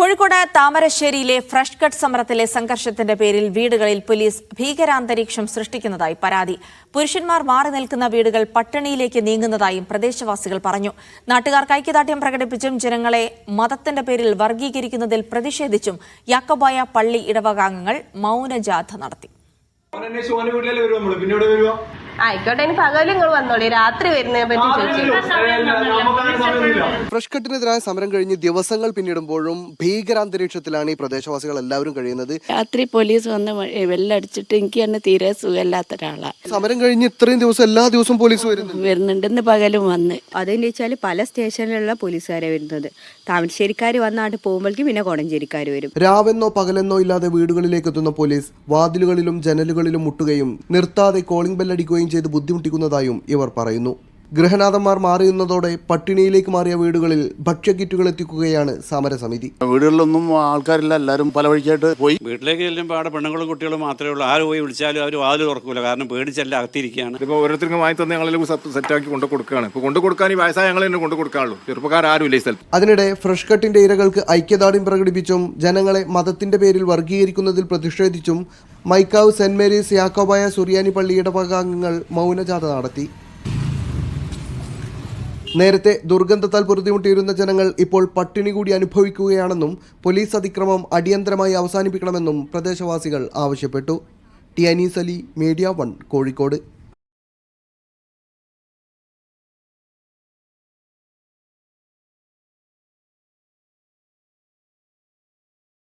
Kozhikode താമരശ്ശേരിയിലെ fresh cut സമരത്തിലെ സംഘർഷത്തിന്റെ പേരിൽ വീടുകളിൽ പോലീസ് ഭീകരാന്തരീക്ഷം സൃഷ്ടിക്കുന്നതായി പരാതി. പുരുഷന്മാർ മാറി നിൽക്കുന്ന വീടുകൾ പട്ടിണിയിലേക്ക് നീങ്ങുന്നതായും പ്രദേശവാസികൾ പറഞ്ഞു. നാട്ടുകാർക്ക് ഐക്യദാർഢ്യം പ്രകടിപ്പിച്ചും ജനങ്ങളെ മതത്തിന്റെ പേരിൽ വർഗീകരിക്കുന്നതിൽ പ്രതിഷേധിച്ചും യാക്കോബായ പള്ളി ഇടവകാംഗങ്ങൾ മൗനജാഥ നടത്തി. ആയിക്കോട്ടെ, ഇനി പകലും നിങ്ങൾ വന്നോളി, രാത്രി വരുന്നതിനെ പറ്റി ചോദിച്ചു. ഫ്രഷ് കട്ടിനെതിരായ സമരം കഴിഞ്ഞ് ദിവസങ്ങൾ പിന്നിടുമ്പോഴും ഭീകരാന്തരീക്ഷത്തിലാണ് ഈ പ്രദേശവാസികൾ എല്ലാവരും കഴിയുന്നത്. രാത്രി പോലീസ് വന്ന് വെള്ളടിച്ചിട്ട് എനിക്ക് തന്നെ തീരെ സുഖമില്ലാത്ത ഒരാളാണ്. സമരം കഴിഞ്ഞ് ഇത്രയും ദിവസം എല്ലാ ദിവസവും പോലീസ് വരുന്നുണ്ടെന്ന് പകലും വന്ന്. അതെന്ന് വെച്ചാൽ പല സ്റ്റേഷനിലുള്ള പോലീസുകാരെ വരുന്നത്. താമരശ്ശേരിക്കാർ വന്നാണ്ട് പോകുമ്പോഴേക്കും പിന്നെ കോടഞ്ചേരിക്കാർ വരും. രാവെന്നോ പകലെന്നോ ഇല്ലാതെ വീടുകളിലേക്ക് എത്തുന്ന പോലീസ് വാതിലുകളിലും ജനലുകളിലും മുട്ടുകയും നിർത്താതെ കോളിംഗ് ബെല്ലടിക്കുകയും ചെയ്ത് ബുദ്ധിമുട്ടിക്കുന്നതായും ഇവർ പറയുന്നു. ഗൃഹനാഥന്മാർ മാറിയുന്നതോടെ പട്ടിണിയിലേക്ക് മാറിയ വീടുകളിൽ ഭക്ഷ്യക്കിറ്റുകൾ എത്തിക്കുകയാണ് സമരസമിതി. വീടുകളിലൊന്നും ആൾക്കാരില്ല, എല്ലാവരും പല വഴിക്കായിട്ട് പോയി. വീട്ടിലേക്ക് ചെല്ലുമ്പോൾ അവിടെ പെണ്ണുങ്ങളും കുട്ടികളും മാത്രമേ ഉള്ളൂ. ആര് പോയി വിളിച്ചാലും അവർ വാതിൽ തുറക്കൂല, കാരണം പേടിച്ചെല്ലാം അകത്തിരിക്കുകയാണ്. ഇപ്പോൾ ഓരോരുത്തർക്കും വാങ്ങി തന്നെ ഞങ്ങളെല്ലാം സെറ്റാക്കി കൊണ്ടു കൊടുക്കുകയാണ്. ഇപ്പോൾ കൊണ്ടു കൊടുക്കാൻ ഈ വയസ്സായ ഞങ്ങൾ തന്നെ കൊണ്ടു കൊടുക്കാനുള്ളൂ, ചെറുപ്പക്കാരും ഇല്ല ഈ സ്ഥലത്ത്. അതിനിടെ ഫ്രഷ് കട്ടിന്റെ ഇരകൾക്ക് ഐക്യദാർഢ്യം പ്രകടിപ്പിച്ചും ജനങ്ങളെ മതത്തിന്റെ പേരിൽ വർഗീകരിക്കുന്നതിൽ പ്രതിഷേധിച്ചും മൈക്കാവ് സെന്റ് മേരീസ് യാക്കോബായ സുറിയാനി പള്ളി ഇടവകാംഗങ്ങൾ മൗനജാഥ നടത്തി. നേരത്തെ ദുർഗന്ധത്താൽ പൊറുതിമുട്ടിയിരുന്ന ജനങ്ങൾ ഇപ്പോൾ പട്ടിണി കൂടി അനുഭവിക്കുകയാണെന്നും പോലീസ് അതിക്രമം അടിയന്തരമായി അവസാനിപ്പിക്കണമെന്നും പ്രദേശവാസികൾ ആവശ്യപ്പെട്ടു. T Anees Ali, media 1, Kozhikode.